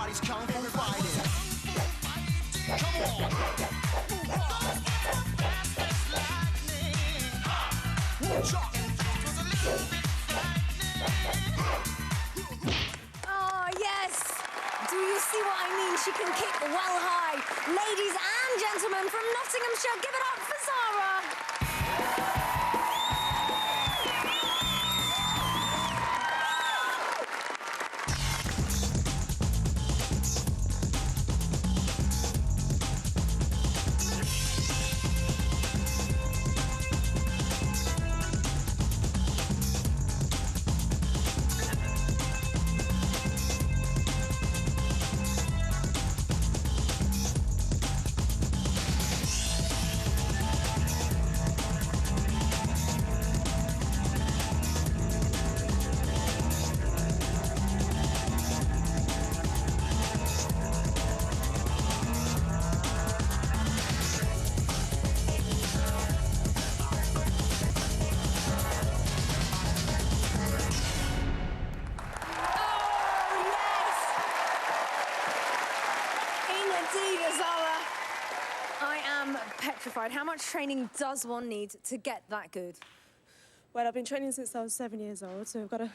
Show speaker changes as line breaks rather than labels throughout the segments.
everybody's kung fu fighting. Come on.
Oh, yes. Do you see what I mean? She can kick well high. Ladies and gentlemen from Nottinghamshire, give it up for Zara. Zara, I am petrified. How much training does one need to get that good?
Well, I've been training since I was 7 years old, so I've got a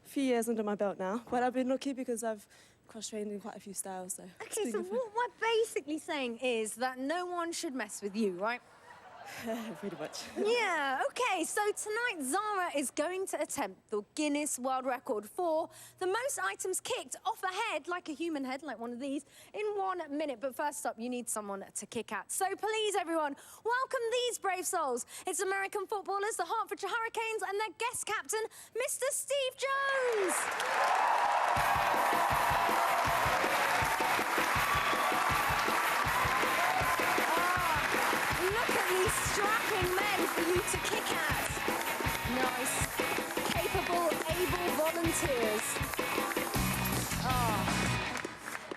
few years under my belt now. But I've been lucky because I've cross-trained in quite a few styles, so...
Okay, so what we're basically saying is that no one should mess with you, right?
Pretty much.
Yeah, okay, so tonight Zara is going to attempt the Guinness World Record for the most items kicked off a head, like a human head, like one of these, in 1 minute. But first up, you need someone to kick at. So please, everyone, welcome these brave souls. It's American footballers, the Hertfordshire Hurricanes, and their guest captain, Mr. Steve Jones. Look at these strapping men for you to kick at. Nice. Capable, able volunteers.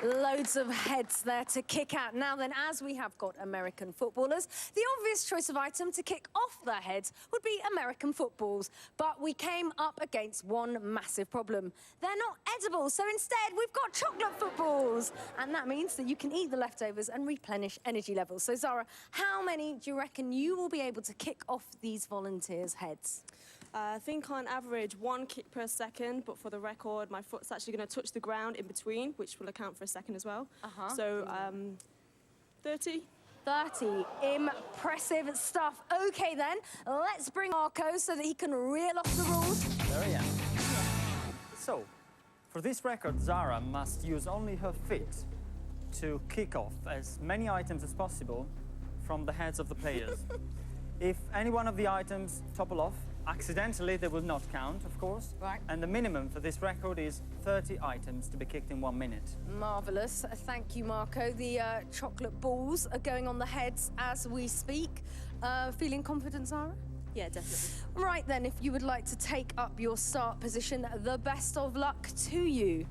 Loads of heads there to kick at. Now then, as we have got American footballers, the obvious choice of item to kick off their heads would be American footballs. But we came up against one massive problem. They're not edible, so instead we've got chocolate footballs. And that means that you can eat the leftovers and replenish energy levels. So, Zara, how many do you reckon you will be able to kick off these volunteers' heads?
I think on average 1 kick per second, but for the record, my foot's actually going to touch the ground in between, which will account for a second as well. So, 30.
30. Impressive stuff. OK, then, let's bring Marco so that he can reel off the rules.
There I am. So, for this record, Zara must use only her feet to kick off as many items as possible from the heads of the players. If any one of the items topple off, accidentally, they will not count, of course.
Right.
And the minimum for this record is 30 items to be kicked in 1 minute.
Marvellous. Thank you, Marco. The chocolate balls are going on the heads as we speak. Feeling confident, Zara?
Yeah, definitely.
Right, then, if you would like to take up your start position, the best of luck to you.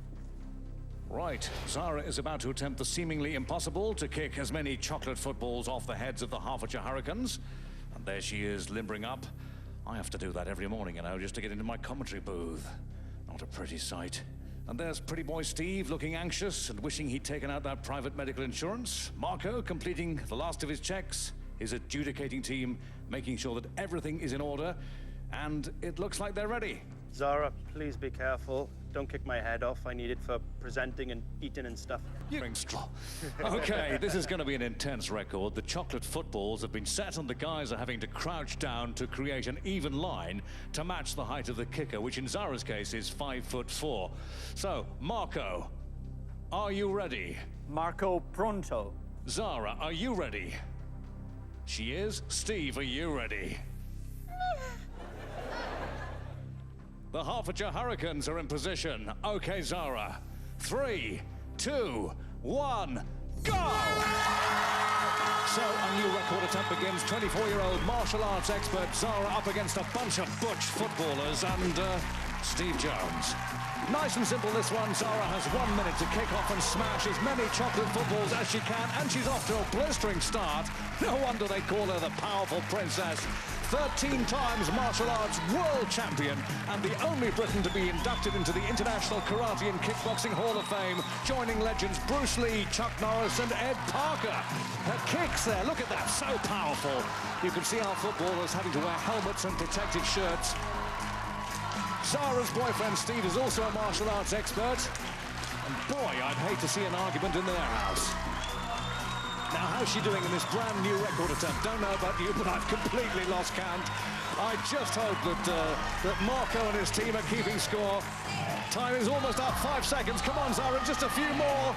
Right, Zara is about to attempt the seemingly impossible to kick as many chocolate footballs off the heads of the Hertfordshire Hurricanes. And there she is, limbering up. I have to do that every morning, you know, just to get into my commentary booth. Not a pretty sight. And there's pretty boy Steve looking anxious and wishing he'd taken out that private medical insurance. Marco completing the last of his checks. His adjudicating team making sure that everything is in order. And it looks like they're ready.
Zara, please be careful. Don't kick my head off. I need it for presenting and eating and stuff.
Okay, this is going to be an intense record. The chocolate footballs have been set and the guys are having to crouch down to create an even line to match the height of the kicker, which in Zara's case is 5'4". So, Marco, are you ready?
Marco pronto.
Zara, are you ready? She is. Steve, are you ready? The Hertfordshire Hurricanes are in position. Okay, Zara. 3, 2, 1, go! So, a new record attempt begins. 24-year-old martial arts expert Zara up against a bunch of butch footballers and Steve Jones. Nice and simple, this one. Zara has 1 minute to kick off and smash as many chocolate footballs as she can, and she's off to a blistering start. No wonder they call her the powerful princess. 13 times martial arts world champion and the only Briton to be inducted into the International Karate and Kickboxing Hall of Fame, joining legends Bruce Lee, Chuck Norris and Ed Parker. Her kicks there, look at that, so powerful. You can see our footballers having to wear helmets and protective shirts. Zara's boyfriend Steve is also a martial arts expert. And boy, I'd hate to see an argument in their house. Now, how's she doing in this brand new record attempt? Don't know about you, but I've completely lost count. I just hope that Marco and his team are keeping score. Time is almost up, 5 seconds. Come on, Zara, just a few more.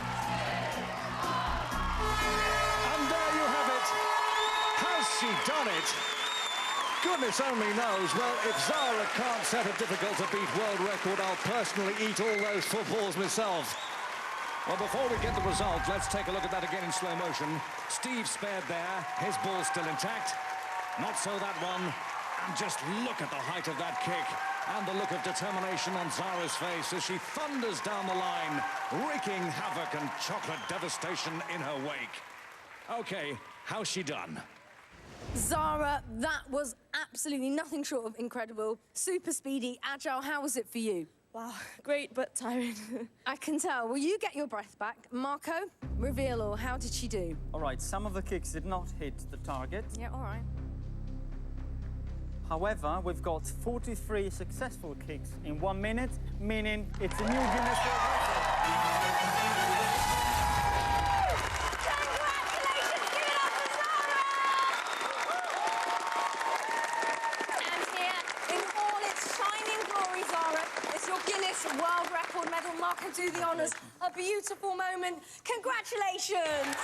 And there you have it. Has she done it? Goodness only knows. Well, if Zara can't set a difficult-to-beat world record, I'll personally eat all those footballs myself. Well, before we get the results, let's take a look at that again in slow motion. Steve spared there, his ball's still intact. Not so that one. And just look at the height of that kick. And the look of determination on Zara's face as she thunders down the line, wreaking havoc and chocolate devastation in her wake. Okay, how's she done?
Zara, that was absolutely nothing short of incredible. Super speedy, agile. How was it for you?
Wow, great but tiring.
I can tell. Will you get your breath back? Marco, reveal all. How did she do?
All right, some of the kicks did not hit the target.
Yeah, all right.
However, we've got 43 successful kicks in 1 minute, meaning it's a new Guinness World Record.
Your Guinness World Record medal. Marco, do the honours. A beautiful moment. Congratulations.